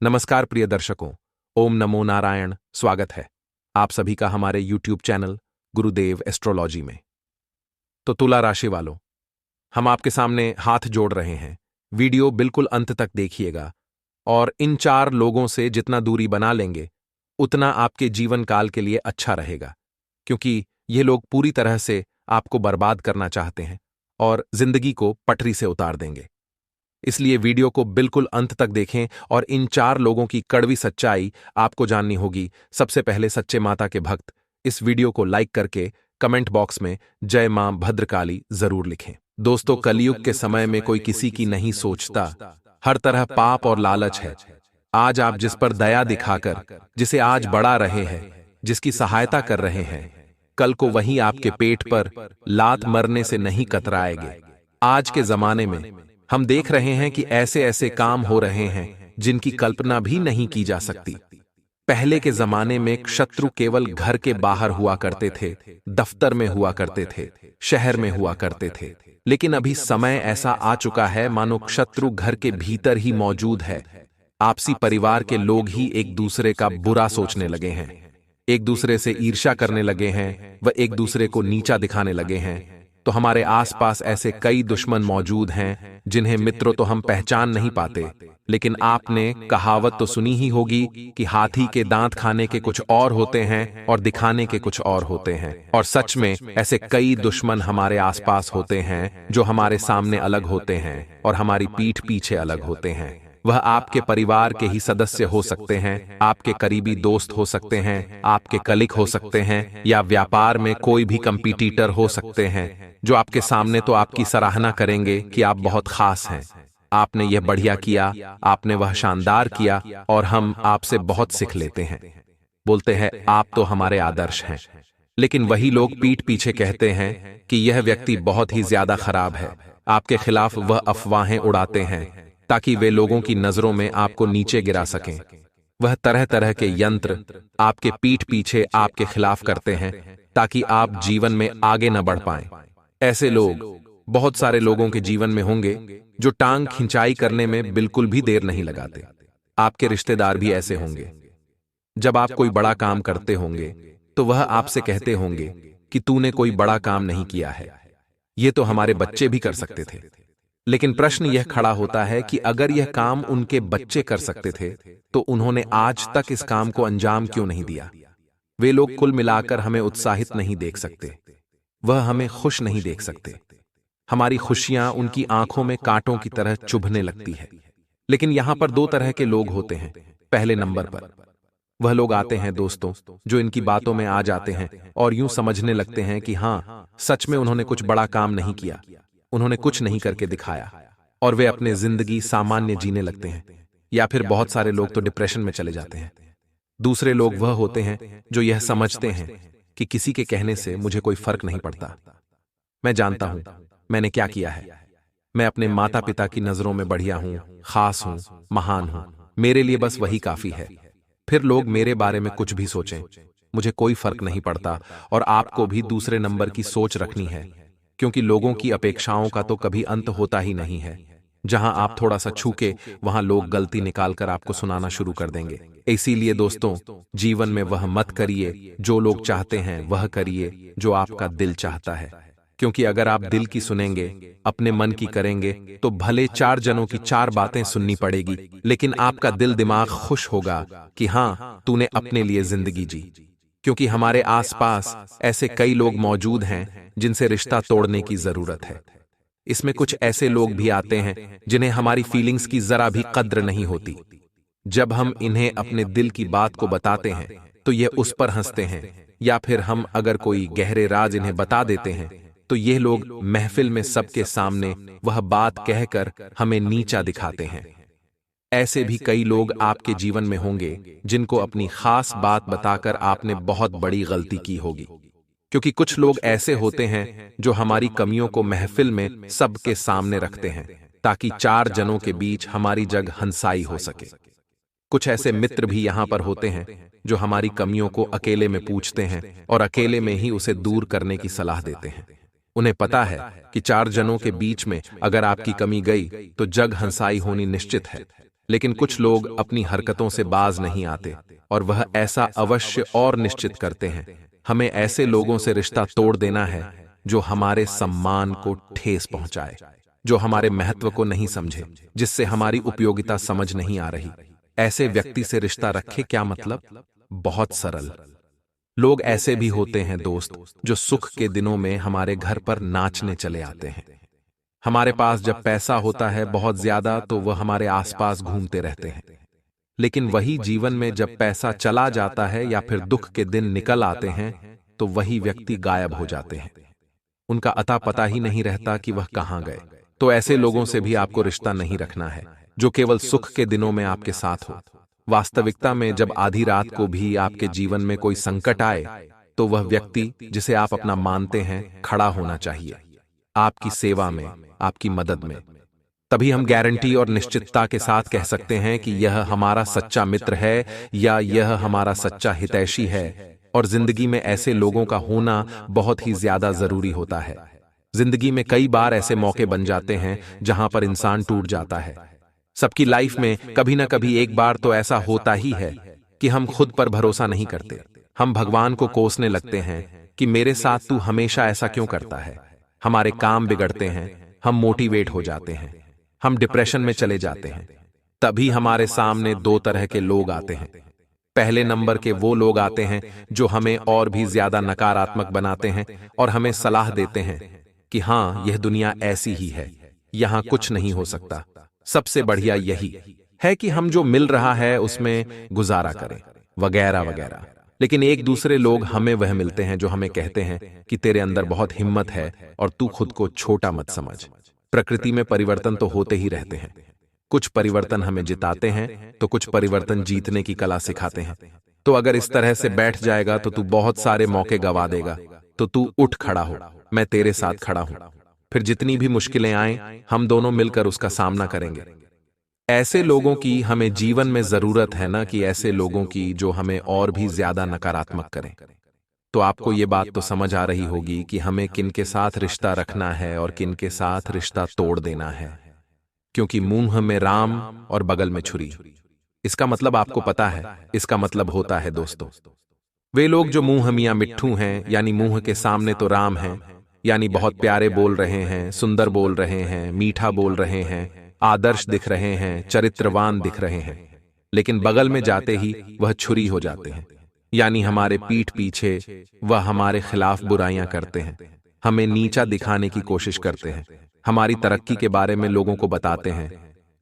नमस्कार प्रिय दर्शकों, ओम नमो नारायण। स्वागत है आप सभी का हमारे YouTube चैनल गुरुदेव एस्ट्रोलॉजी में। तो तुला राशि वालों, हम आपके सामने हाथ जोड़ रहे हैं। वीडियो बिल्कुल अंत तक देखिएगा और इन 4 लोगों से जितना दूरी बना लेंगे उतना आपके जीवन काल के लिए अच्छा रहेगा, क्योंकि ये लोग पूरी तरह से आपको बर्बाद करना चाहते हैं और जिंदगी को पटरी से उतार देंगे। इसलिए वीडियो को बिल्कुल अंत तक देखें और इन 4 लोगों की कड़वी सच्चाई आपको जाननी होगी। सबसे पहले सच्चे माता के भक्त इस वीडियो को लाइक करके कमेंट बॉक्स में जय मां भद्रकाली जरूर लिखें। दोस्तों, कलयुग के समय में कोई किसी की नहीं सोचता, हर तरह पाप और लालच है। आज आप जिस पर दया दिखाकर, जिसे आज बढ़ा रहे हैं, जिसकी सहायता कर रहे हैं, कल को वही आपके पेट पर लात मरने से नहीं कतराएंगे। आज के जमाने में हम देख रहे हैं कि ऐसे ऐसे काम हो रहे हैं जिनकी कल्पना भी नहीं की जा सकती। पहले के जमाने में शत्रु केवल घर के बाहर हुआ करते थे, दफ्तर में हुआ करते थे, शहर में हुआ करते थे, लेकिन अभी समय ऐसा आ चुका है मानो शत्रु घर के भीतर ही मौजूद है। आपसी परिवार के लोग ही एक दूसरे का बुरा सोचने लगे हैं, एक दूसरे से ईर्ष्या करने लगे हैं, व एक दूसरे को नीचा दिखाने लगे हैं। तो हमारे आसपास ऐसे कई दुश्मन मौजूद हैं जिन्हें मित्रों तो हम पहचान नहीं पाते। लेकिन आपने कहावत तो सुनी ही होगी कि हाथी के दांत खाने के कुछ और होते हैं और दिखाने के कुछ और होते हैं। और सच में ऐसे कई दुश्मन हमारे आसपास होते हैं जो हमारे सामने अलग होते हैं और हमारी पीठ पीछे अलग होते हैं। वह आपके परिवार के ही सदस्य हो सकते हैं, आपके करीबी दोस्त हो सकते हैं, आपके कलीग हो सकते हैं, या व्यापार में कोई भी कंपटीटर हो सकते हैं जो आपके सामने तो आपकी सराहना करेंगे कि आप बहुत खास हैं, आपने यह बढ़िया किया, आपने वह शानदार किया, और हम आपसे बहुत सीख लेते हैं। बोलते हैं आप तो हमारे आदर्श हैं। लेकिन वही लोग पीठ पीछे कहते हैं कि यह व्यक्ति बहुत ही ज्यादा खराब है। आपके खिलाफ वह अफवाहें उड़ाते हैं ताकि वे लोगों की नजरों में आपको नीचे गिरा सकें। वह तरह तरह के यंत्र आपके पीठ पीछे आपके खिलाफ करते हैं ताकि आप जीवन में आगे न बढ़ पाएं। ऐसे लोग बहुत सारे लोगों के जीवन में होंगे जो टांग खिंचाई करने में बिल्कुल भी देर नहीं लगाते। आपके रिश्तेदार भी ऐसे होंगे। जब आप कोई बड़ा काम करते होंगे तो वह आपसे कहते होंगे कि तूने कोई बड़ा काम नहीं किया है, ये तो हमारे बच्चे भी कर सकते थे। लेकिन प्रश्न यह खड़ा होता है कि अगर यह काम उनके बच्चे कर सकते थे तो उन्होंने आज तक इस काम को अंजाम क्यों नहीं दिया। वे लोग कुल मिलाकर हमें उत्साहित नहीं देख सकते, वह हमें खुश नहीं देख सकते। हमारी खुशियां उनकी आंखों में कांटों की तरह चुभने लगती है। लेकिन यहां पर 2 तरह के लोग होते हैं। पहले नंबर पर वह लोग आते हैं दोस्तों, जो इनकी बातों में आ जाते हैं और यूं समझने लगते हैं कि हाँ, सच में उन्होंने कुछ बड़ा काम नहीं किया, उन्होंने कुछ नहीं करके दिखाया, और वे अपने जिंदगी सामान्य जीने लगते हैं। या फिर बहुत सारे लोग तो डिप्रेशन में चले जाते हैं। दूसरे लोग वह होते हैं जो यह समझते हैं कि किसी के कहने से मुझे कोई फर्क नहीं पड़ता, मैं जानता हूं मैंने क्या किया है, मैं अपने माता पिता की नजरों में बढ़िया हूं, खास हूं, महान हूं, मेरे लिए बस वही काफी है। फिर लोग मेरे बारे में कुछ भी सोचें, मुझे कोई फर्क नहीं पड़ता। और आपको भी दूसरे नंबर की सोच रखनी है, क्योंकि लोगों की अपेक्षाओं का तो कभी अंत होता ही नहीं है। जहां आप थोड़ा सा छूके वहां लोग गलती निकालकर आपको सुनाना शुरू कर देंगे। इसीलिए दोस्तों, जीवन में वह मत करिए जो लोग चाहते हैं, वह करिए जो आपका दिल चाहता है। क्योंकि अगर आप दिल की सुनेंगे, अपने मन की करेंगे, तो भले 4 जनों की 4 बातें सुननी पड़ेगी, लेकिन आपका दिल दिमाग खुश होगा कि हाँ, तूने अपने लिए जिंदगी जी। क्योंकि हमारे आसपास ऐसे कई लोग मौजूद हैं जिनसे रिश्ता तोड़ने की जरूरत है। इसमें कुछ ऐसे लोग भी आते हैं जिन्हें हमारी फीलिंग्स की जरा भी कद्र नहीं होती। जब हम इन्हें अपने दिल की बात को बताते हैं तो ये उस पर हंसते हैं, या फिर हम अगर कोई गहरे राज इन्हें बता देते हैं तो ये लोग महफिल में सबके सामने वह बात कहकर हमें नीचा दिखाते हैं। ऐसे भी कई लोग आपके जीवन में होंगे जिनको अपनी खास बात बताकर आपने बहुत बड़ी गलती की होगी। क्योंकि कुछ लोग ऐसे होते हैं जो हमारी कमियों को महफिल में सबके सामने रखते हैं ताकि 4 जनों के बीच हमारी जग हंसाई हो सके। कुछ ऐसे मित्र भी यहां पर होते हैं जो हमारी कमियों को अकेले में पूछते हैं और अकेले में ही उसे दूर करने की सलाह देते हैं। उन्हें पता है कि 4 जनों के बीच में अगर आपकी कमी गई तो जग हंसाई होनी निश्चित है। लेकिन कुछ लोग अपनी हरकतों से बाज नहीं आते और वह ऐसा अवश्य और निश्चित करते हैं। हमें ऐसे लोगों से रिश्ता तोड़ देना है जो हमारे सम्मान को ठेस पहुंचाए, जो हमारे महत्व को नहीं समझे, जिससे हमारी उपयोगिता समझ नहीं आ रही। ऐसे व्यक्ति से रिश्ता रखे क्या मतलब? बहुत सरल। लोग ऐसे भी होते हैं दोस्त, जो सुख के दिनों में हमारे घर पर नाचने चले आते हैं। हमारे पास जब पैसा होता है बहुत ज्यादा तो वह हमारे आसपास घूमते रहते हैं, लेकिन वही जीवन में जब पैसा चला जाता है या फिर दुख के दिन निकल आते हैं तो वही व्यक्ति गायब हो जाते हैं। उनका अता पता ही नहीं रहता कि वह कहां गए। तो ऐसे लोगों से भी आपको रिश्ता नहीं रखना है, जो केवल सुख के दिनों में आपके साथ हो। वास्तविकता में जब आधी रात को भी आपके जीवन में कोई संकट आए तो वह व्यक्ति जिसे आप अपना मानते हैं खड़ा होना चाहिए, आपकी सेवा में, आपकी मदद में। तभी हम गारंटी और निश्चितता के साथ कह सकते हैं कि यह हमारा सच्चा मित्र है या यह हमारा सच्चा हितैषी है। और जिंदगी में ऐसे लोगों का होना बहुत ही ज्यादा जरूरी होता है। जिंदगी में कई बार ऐसे मौके बन जाते हैं जहां पर इंसान टूट जाता है। सबकी लाइफ में कभी ना कभी एक बार तो ऐसा होता ही है कि हम खुद पर भरोसा नहीं करते। हम भगवान को कोसने लगते हैं कि मेरे साथ तू हमेशा ऐसा क्यों करता है। हमारे काम बिगड़ते हैं, हम मोटिवेट हो जाते हैं, हम डिप्रेशन में चले जाते हैं। तभी हमारे सामने दो तरह के लोग आते हैं। पहले नंबर के वो लोग आते हैं जो हमें और भी ज्यादा नकारात्मक बनाते हैं और हमें सलाह देते हैं कि हाँ, यह दुनिया ऐसी ही है, यहां कुछ नहीं हो सकता। सबसे बढ़िया यही है कि हम जो मिल रहा है उसमें गुजारा करें, वगैरह वगैरह। लेकिन एक दूसरे लोग हमें वह मिलते हैं जो हमें कहते हैं कि तेरे अंदर बहुत हिम्मत है और तू खुद को छोटा मत समझ। प्रकृति में परिवर्तन तो होते ही रहते हैं। कुछ परिवर्तन हमें जिताते हैं तो कुछ परिवर्तन जीतने की कला सिखाते हैं। तो अगर इस तरह से बैठ जाएगा तो तू बहुत सारे मौके गवा देगा। तो तू उठ खड़ा हो, मैं तेरे साथ खड़ा हूं। फिर जितनी भी मुश्किलें आए हम दोनों मिलकर उसका सामना करेंगे। ऐसे लोगों की हमें जीवन में जरूरत है ना, कि ऐसे लोगों की जो हमें और भी ज्यादा नकारात्मक करें। तो आपको ये बात तो समझ आ रही होगी कि हमें किनके साथ रिश्ता रखना है और किनके साथ रिश्ता तोड़ देना है। क्योंकि मुंह में राम और बगल में छुरी, इसका मतलब आपको पता है। इसका मतलब होता है दोस्तों, वे लोग जो मुंह मियां मिट्ठू हैं, यानी मुंह के सामने तो राम हैं, यानी बहुत प्यारे बोल रहे हैं, सुंदर बोल रहे हैं, मीठा बोल रहे हैं, आदर्श दिख रहे हैं, चरित्रवान दिख रहे हैं, लेकिन बगल में जाते ही वह छुरी हो जाते हैं। यानी हमारे पीठ पीछे वह हमारे खिलाफ बुराइयां करते हैं, हमें नीचा दिखाने की कोशिश करते हैं, हमारी तरक्की के बारे में लोगों को बताते हैं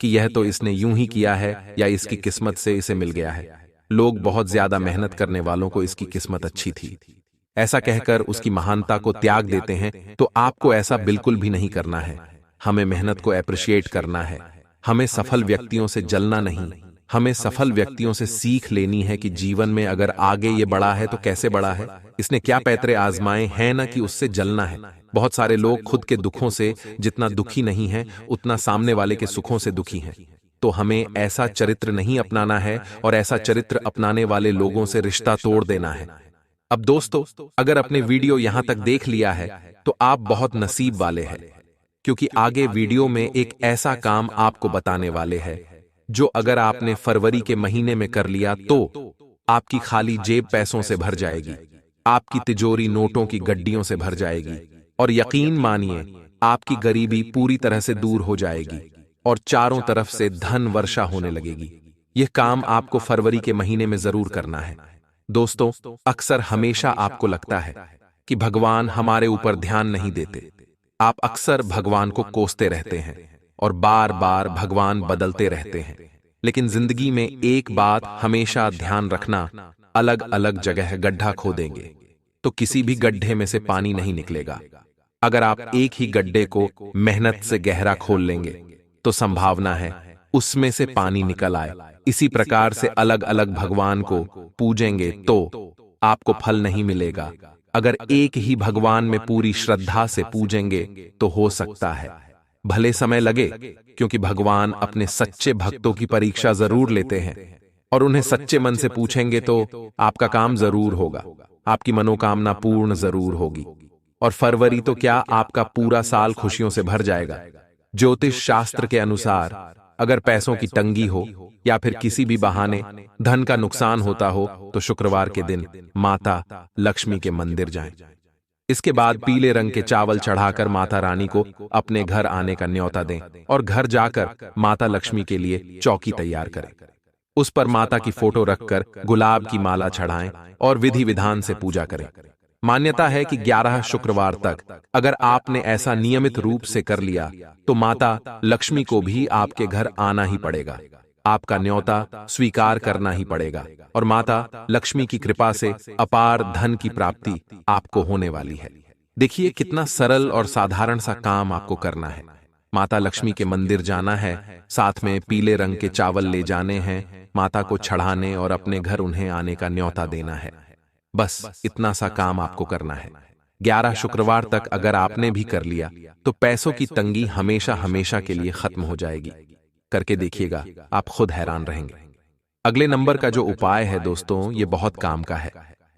कि यह तो इसने यूं ही किया है या इसकी किस्मत से इसे मिल गया है। लोग बहुत ज्यादा मेहनत करने वालों को इसकी किस्मत अच्छी थी ऐसा कहकर उसकी महानता को त्याग देते हैं। तो आपको ऐसा बिल्कुल भी नहीं करना है। हमें मेहनत को एप्रिशिएट करना है। हमें सफल व्यक्तियों से जलना नहीं, हमें सफल व्यक्तियों से सीख लेनी है कि जीवन में अगर आगे ये बढ़ा है तो कैसे बढ़ा है, इसने क्या पैतरे आजमाए हैं, ना कि उससे जलना है। बहुत सारे लोग खुद के दुखों से जितना दुखी नहीं है उतना सामने वाले के सुखों से दुखी हैं। तो हमें ऐसा चरित्र नहीं अपनाना है और ऐसा चरित्र अपनाने वाले लोगों से रिश्ता तोड़ देना है। अब दोस्तों, अगर अपने वीडियो यहां तक देख लिया है तो आप बहुत नसीब वाले हैं, क्योंकि आगे वीडियो में एक ऐसा काम आपको बताने वाले हैं जो अगर आपने फरवरी के महीने में कर लिया तो आपकी खाली जेब पैसों से भर जाएगी, आपकी तिजोरी नोटों की गड्डियों से भर जाएगी और यकीन मानिए आपकी गरीबी पूरी तरह से दूर हो जाएगी और चारों तरफ से धन वर्षा होने लगेगी। यह काम आपको फरवरी के महीने में जरूर करना है। दोस्तों, अक्सर हमेशा आपको लगता है कि भगवान हमारे ऊपर ध्यान नहीं देते। आप अक्सर भगवान को कोसते रहते हैं और बार बार भगवान बदलते रहते हैं। लेकिन जिंदगी में एक बात हमेशा ध्यान रखना, अलग अलग जगह गड्ढा खोदेंगे तो किसी भी गड्ढे में से पानी नहीं निकलेगा। अगर आप एक ही गड्ढे को मेहनत से गहरा खोल लेंगे तो संभावना है उसमें से पानी निकल आए। इसी प्रकार से अलग अलग भगवान को पूजेंगे तो आपको फल नहीं मिलेगा। अगर एक ही भगवान में पूरी श्रद्धा से पूजेंगे तो हो सकता है भले समय लगे, क्योंकि भगवान अपने सच्चे भक्तों की परीक्षा जरूर लेते हैं और उन्हें सच्चे मन से पूछेंगे तो आपका काम जरूर होगा, आपकी मनोकामना पूर्ण जरूर होगी और फरवरी तो क्या, आपका पूरा साल खुशियों से भर जाएगा। ज्योतिष शास्त्र के अनुसार अगर पैसों की तंगी हो या फिर किसी भी बहाने धन का नुकसान होता हो तो शुक्रवार के दिन माता लक्ष्मी के मंदिर जाएं। इसके बाद पीले रंग के चावल चढ़ाकर माता रानी को अपने घर आने का न्योता दें और घर जाकर माता लक्ष्मी के लिए चौकी तैयार करें। उस पर माता की फोटो रखकर गुलाब की माला चढ़ाएं और विधि विधान से पूजा करें। मान्यता है कि 11 शुक्रवार तक अगर आपने ऐसा नियमित रूप से कर लिया तो माता लक्ष्मी को भी आपके घर आना ही पड़ेगा, आपका न्योता स्वीकार करना ही पड़ेगा और माता लक्ष्मी की कृपा से अपार धन की प्राप्ति आपको होने वाली है। देखिए कितना सरल और साधारण सा काम आपको करना है। माता लक्ष्मी के मंदिर जाना है, साथ में पीले रंग के चावल ले जाने हैं, माता को चढ़ाने और अपने घर उन्हें आने का न्योता देना है। बस इतना सा काम आपको करना है। 11 शुक्रवार तक अगर आपने भी कर लिया तो पैसों की तंगी हमेशा हमेशा के लिए खत्म हो जाएगी। करके देखिएगा, आप खुद हैरान रहेंगे। अगले नंबर का जो उपाय है दोस्तों, ये बहुत काम का है।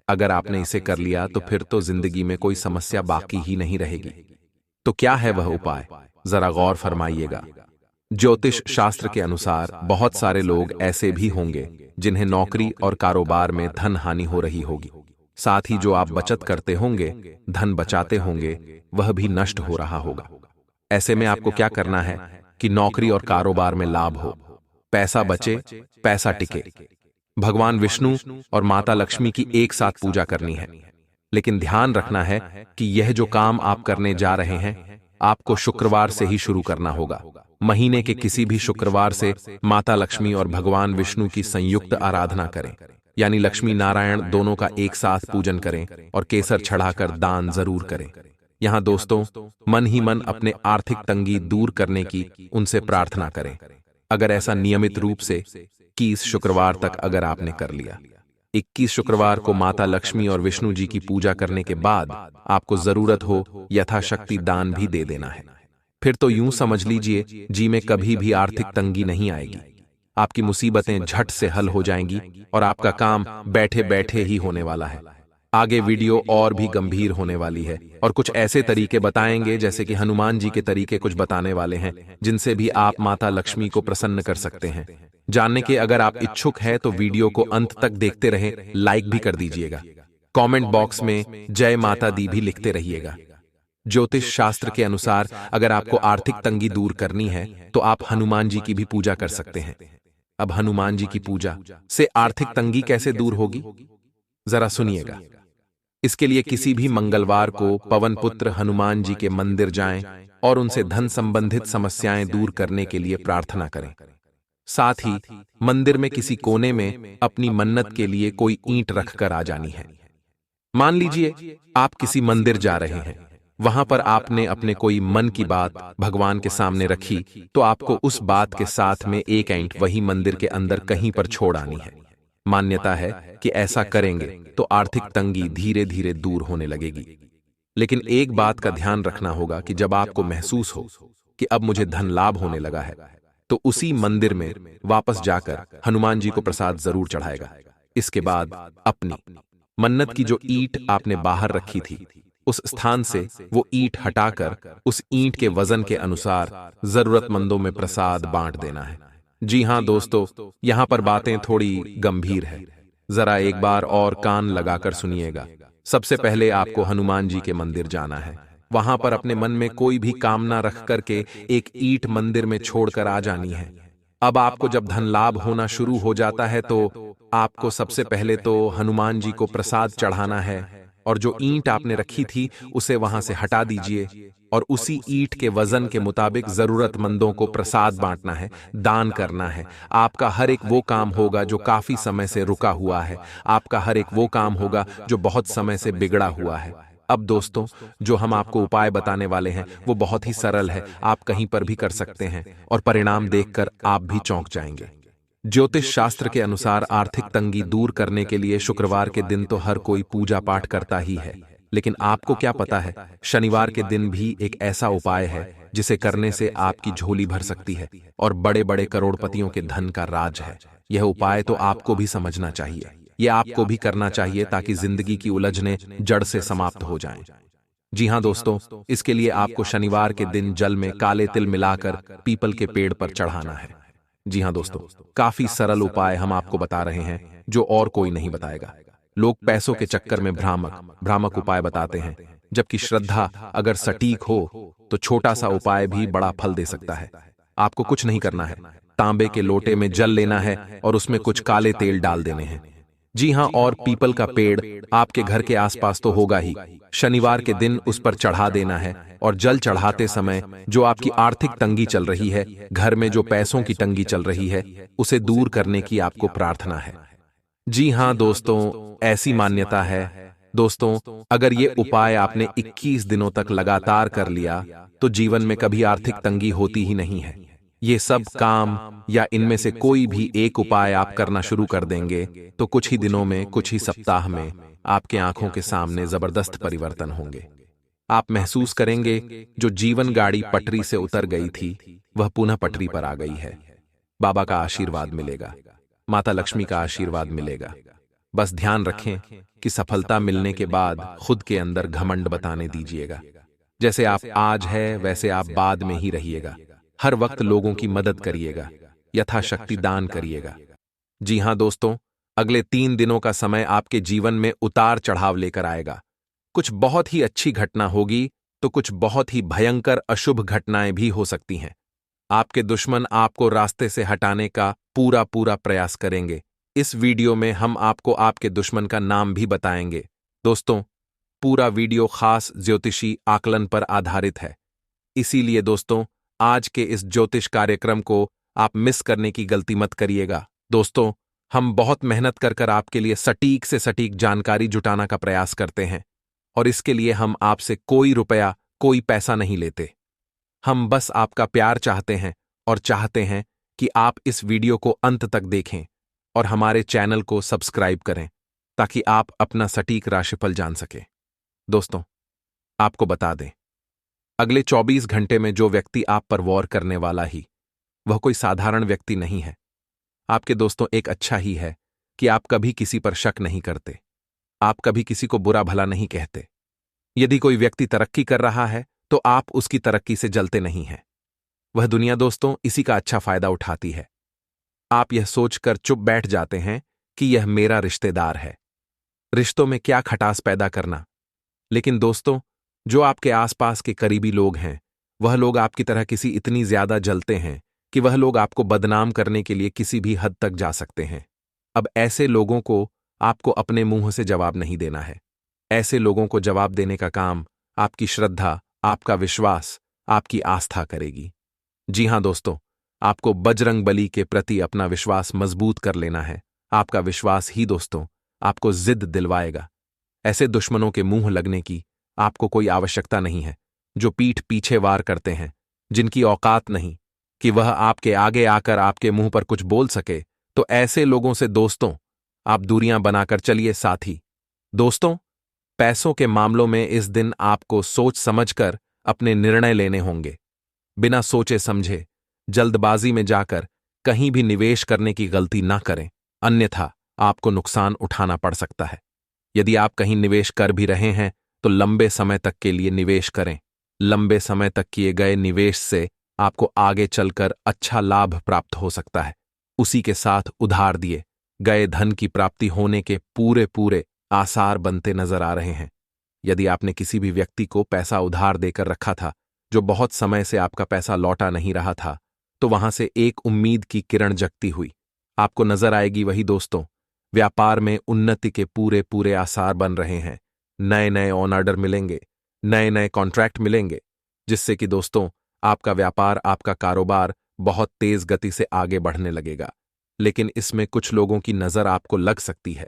अगर आपने इसे कर लिया तो फिर तो जिंदगी में कोई समस्या बाकी ही नहीं रहेगी। तो क्या है वह उपाय, जरा गौर फरमाइएगा। ज्योतिष शास्त्र के अनुसार बहुत सारे लोग ऐसे भी होंगे जिन्हें नौकरी और कारोबार में धन हानि हो रही होगी। साथ ही जो आप बचत करते होंगे, धन बचाते होंगे, वह भी नष्ट हो रहा होगा। ऐसे में आपको क्या करना है कि नौकरी और कारोबार में लाभ हो, पैसा बचे, पैसा टिके। भगवान विष्णु और माता लक्ष्मी की एक साथ पूजा करनी है। लेकिन ध्यान रखना है कि यह जो काम आप करने जा रहे हैं आपको शुक्रवार से ही शुरू करना होगा। महीने के किसी भी शुक्रवार से माता लक्ष्मी और भगवान विष्णु की संयुक्त आराधना करें, यानी लक्ष्मी नारायण दोनों का एक साथ पूजन करें और केसर चढ़ाकर दान जरूर करें। यहां दोस्तों मन ही मन अपने आर्थिक तंगी दूर करने की उनसे प्रार्थना करें। अगर ऐसा नियमित रूप से 21 शुक्रवार तक अगर आपने कर लिया, 21 शुक्रवार को माता लक्ष्मी और विष्णु जी की पूजा करने के बाद आपको जरूरत हो यथाशक्ति दान भी दे देना है। फिर तो यूं समझ लीजिए जी में कभी भी आर्थिक तंगी नहीं आएगी। आपकी मुसीबतें झट से हल हो जाएंगी और आपका काम बैठे बैठे ही होने वाला है। आगे वीडियो और भी गंभीर होने वाली है और कुछ ऐसे तरीके बताएंगे जैसे कि हनुमान जी के तरीके कुछ बताने वाले हैं जिनसे भी आप माता लक्ष्मी को प्रसन्न कर सकते हैं। जानने के अगर आप इच्छुक हैं तो वीडियो को अंत तक देखते रहें, लाइक भी कर दीजिएगा। कमेंट बॉक्स में जय माता दी भी लिखते रहिएगा। ज्योतिष शास्त्र के अनुसार अगर आपको आर्थिक तंगी दूर करनी है तो आप हनुमान जी की भी पूजा कर सकते हैं। अब हनुमान जी की पूजा से आर्थिक तंगी कैसे दूर होगी, जरा सुनिएगा। इसके लिए किसी भी मंगलवार को पवन पुत्र हनुमान जी के मंदिर जाएं और उनसे धन संबंधित समस्याएं दूर करने के लिए प्रार्थना करें। साथ ही मंदिर में किसी कोने में अपनी मन्नत के लिए कोई ईंट रखकर आ जानी है। मान लीजिए आप किसी मंदिर जा रहे हैं, वहां पर आपने अपने कोई मन की बात भगवान के सामने रखी तो आपको उस बात के साथ में एक ईंट वही मंदिर के अंदर कहीं पर छोड़ आनी है। मान्यता है कि ऐसा करेंगे तो आर्थिक तंगी धीरे धीरे दूर होने लगेगी। लेकिन एक बात का ध्यान रखना होगा कि जब आपको महसूस हो कि अब मुझे धन लाभ होने लगा है तो उसी मंदिर में वापस जाकर हनुमान जी को प्रसाद जरूर चढ़ाएगा। इसके बाद अपनी मन्नत की जो ईंट आपने बाहर रखी थी उस स्थान से वो ईंट हटाकर उस ईंट के वजन के अनुसार जरूरतमंदों में प्रसाद बांट देना है। जी हां दोस्तों, यहां पर बातें थोड़ी गंभीर है, जरा एक बार और कान लगाकर सुनिएगा। सबसे पहले आपको हनुमान जी के मंदिर जाना है। वहां पर अपने मन में कोई भी कामना रख करके एक ईंट मंदिर में छोड़कर आ जानी है। अब आपको जब धन लाभ होना शुरू हो जाता है तो आपको सबसे पहले तो हनुमान जी को प्रसाद चढ़ाना है और जो ईंट आपने रखी थी उसे वहां से हटा दीजिए और उसी ईंट के वजन के मुताबिक जरूरतमंदों को प्रसाद बांटना है, दान करना है। आपका हर एक वो काम होगा जो काफी समय से रुका हुआ है, आपका हर एक वो काम होगा जो बहुत समय से बिगड़ा हुआ है। अब दोस्तों, जो हम आपको उपाय बताने वाले हैं वो बहुत ही सरल है, आप कहीं पर भी कर सकते हैं और परिणाम देखकर आप भी चौंक जाएंगे। ज्योतिष शास्त्र के अनुसार आर्थिक तंगी दूर करने के लिए शुक्रवार के दिन तो हर कोई पूजा पाठ करता ही है, लेकिन आपको क्या पता है शनिवार के दिन भी एक ऐसा उपाय है जिसे करने से आपकी झोली भर सकती है और बड़े बड़े करोड़पतियों के धन का राज है। यह उपाय तो आपको भी समझना चाहिए, यह आपको भी करना चाहिए ताकि जिंदगी की उलझनें जड़ से समाप्त हो जाएं। जी हां दोस्तों, इसके लिए आपको शनिवार के दिन जल में काले तिल मिलाकर पीपल के पेड़ पर चढ़ाना है। जी हाँ दोस्तों, काफी सरल उपाय हम आपको बता रहे हैं जो और कोई नहीं बताएगा। लोग पैसों के चक्कर में भ्रामक भ्रामक उपाय बताते हैं, जबकि श्रद्धा अगर सटीक हो तो छोटा सा उपाय भी बड़ा फल दे सकता है। आपको कुछ नहीं करना है, तांबे के लोटे में जल लेना है और उसमें कुछ काले तेल डाल देने हैं। जी हाँ, और पीपल का पेड़ आपके घर के आसपास तो होगा ही। शनिवार के दिन उस पर चढ़ा देना है और जल चढ़ाते समय जो आपकी आर्थिक तंगी चल रही है, घर में जो पैसों की तंगी चल रही है, उसे दूर करने की आपको प्रार्थना है। जी हाँ दोस्तों, ऐसी मान्यता है दोस्तों, अगर ये उपाय आपने 21 दिनों तक लगातार कर लिया तो जीवन में कभी आर्थिक तंगी होती ही नहीं है। ये सब काम या इनमें से कोई भी एक उपाय आप करना शुरू कर देंगे तो कुछ ही दिनों में, कुछ ही सप्ताह में आपके आंखों के सामने जबरदस्त परिवर्तन होंगे। आप महसूस करेंगे जो जीवन गाड़ी पटरी से उतर गई थी वह पुनः पटरी पर आ गई है। बाबा का आशीर्वाद मिलेगा, माता लक्ष्मी का आशीर्वाद मिलेगा। बस ध्यान रखें कि सफलता मिलने के बाद खुद के अंदर घमंड बताने दीजिएगा। जैसे आप आज है वैसे आप बाद में ही रहिएगा। हर वक्त लोगों की मदद करिएगा, यथाशक्ति दान करिएगा। जी हां दोस्तों, अगले 3 दिनों का समय आपके जीवन में उतार चढ़ाव लेकर आएगा। कुछ बहुत ही अच्छी घटना होगी तो कुछ बहुत ही भयंकर अशुभ घटनाएं भी हो सकती हैं। आपके दुश्मन आपको रास्ते से हटाने का पूरा पूरा प्रयास करेंगे। इस वीडियो में हम आपको आपके दुश्मन का नाम भी बताएंगे। दोस्तों, पूरा वीडियो खास ज्योतिषी आकलन पर आधारित है, इसीलिए दोस्तों आज के इस ज्योतिष कार्यक्रम को आप मिस करने की गलती मत करिएगा। दोस्तों, हम बहुत मेहनत कर आपके लिए सटीक से सटीक जानकारी जुटाना का प्रयास करते हैं और इसके लिए हम आपसे कोई रुपया, कोई पैसा नहीं लेते। हम बस आपका प्यार चाहते हैं और चाहते हैं कि आप इस वीडियो को अंत तक देखें और हमारे चैनल को सब्सक्राइब करें ताकि आप अपना सटीक राशिफल जान सकें। दोस्तों, आपको बता दें, अगले 24 घंटे में जो व्यक्ति आप पर वॉर करने वाला ही, वह कोई साधारण व्यक्ति नहीं है। आपके दोस्तों, एक अच्छा ही है कि आप कभी किसी पर शक नहीं करते, आप कभी किसी को बुरा भला नहीं कहते। यदि कोई व्यक्ति तरक्की कर रहा है तो आप उसकी तरक्की से जलते नहीं हैं। वह दुनिया दोस्तों इसी का अच्छा फायदा उठाती है। आप यह सोचकर चुप बैठ जाते हैं कि यह मेरा रिश्तेदार है, रिश्तों में क्या खटास पैदा करना। लेकिन दोस्तों, जो आपके आसपास के करीबी लोग हैं, वह लोग आपकी तरह किसी इतनी ज्यादा जलते हैं कि वह लोग आपको बदनाम करने के लिए किसी भी हद तक जा सकते हैं। अब ऐसे लोगों को आपको अपने मुंह से जवाब नहीं देना है। ऐसे लोगों को जवाब देने का काम आपकी श्रद्धा, आपका विश्वास, आपकी आस्था करेगी। जी हां दोस्तों, आपको बजरंगबली के प्रति अपना विश्वास मजबूत कर लेना है। आपका विश्वास ही दोस्तों आपको जिद दिलवाएगा। ऐसे दुश्मनों के मुंह लगने की आपको कोई आवश्यकता नहीं है, जो पीठ पीछे वार करते हैं, जिनकी औकात नहीं कि वह आपके आगे आकर आपके मुंह पर कुछ बोल सके। तो ऐसे लोगों से दोस्तों आप दूरियां बनाकर चलिए। साथ ही दोस्तों, पैसों के मामलों में इस दिन आपको सोच समझकर अपने निर्णय लेने होंगे। बिना सोचे समझे जल्दबाजी में जाकर कहीं भी निवेश करने की गलती ना करें, अन्यथा आपको नुकसान उठाना पड़ सकता है। यदि आप कहीं निवेश कर भी रहे हैं तो लंबे समय तक के लिए निवेश करें। लंबे समय तक किए गए निवेश से आपको आगे चलकर अच्छा लाभ प्राप्त हो सकता है। उसी के साथ उधार दिए गए धन की प्राप्ति होने के पूरे पूरे आसार बनते नजर आ रहे हैं। यदि आपने किसी भी व्यक्ति को पैसा उधार देकर रखा था, जो बहुत समय से आपका पैसा लौटा नहीं रहा था, तो वहां से एक उम्मीद की किरण जगती हुई आपको नजर आएगी। वही दोस्तों, व्यापार में उन्नति के पूरे पूरे आसार बन रहे हैं। नए नए ऑन ऑर्डर मिलेंगे, नए नए कॉन्ट्रैक्ट मिलेंगे, जिससे कि दोस्तों आपका व्यापार, आपका कारोबार बहुत तेज गति से आगे बढ़ने लगेगा। लेकिन इसमें कुछ लोगों की नजर आपको लग सकती है।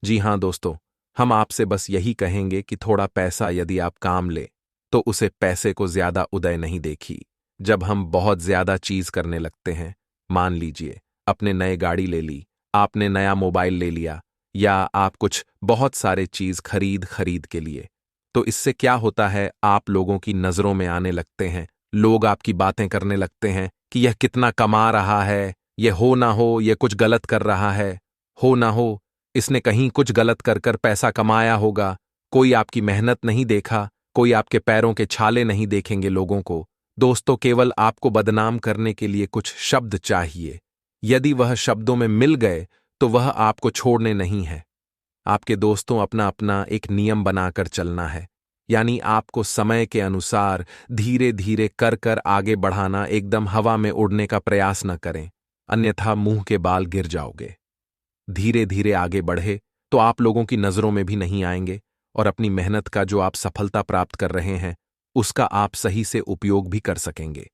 जी हां दोस्तों, हम आपसे बस यही कहेंगे कि थोड़ा पैसा यदि आप काम ले तो उसे पैसे को ज्यादा उदय नहीं देखी। जब हम बहुत ज्यादा चीज करने लगते हैं, मान लीजिए अपने नए गाड़ी ले ली, आपने नया मोबाइल ले लिया, या आप कुछ बहुत सारे चीज खरीद के लिए, तो इससे क्या होता है, आप लोगों की नजरों में आने लगते हैं। लोग आपकी बातें करने लगते हैं कि यह कितना कमा रहा है, यह हो ना हो यह कुछ गलत कर रहा है, हो ना हो इसने कहीं कुछ गलत कर पैसा कमाया होगा। कोई आपकी मेहनत नहीं देखा, कोई आपके पैरों के छाले नहीं देखेंगे लोगों को। दोस्तों, केवल आपको बदनाम करने के लिए कुछ शब्द चाहिए, यदि वह शब्दों में मिल गए तो वह आपको छोड़ने नहीं है। आपके दोस्तों अपना अपना एक नियम बनाकर चलना है, यानी आपको समय के अनुसार धीरे धीरे कर कर आगे बढ़ाना, एकदम हवा में उड़ने का प्रयास न करें, अन्यथा मुंह के बाल गिर जाओगे। धीरे धीरे आगे बढ़े तो आप लोगों की नजरों में भी नहीं आएंगे और अपनी मेहनत का जो आप सफलता प्राप्त कर रहे हैं उसका आप सही से उपयोग भी कर सकेंगे।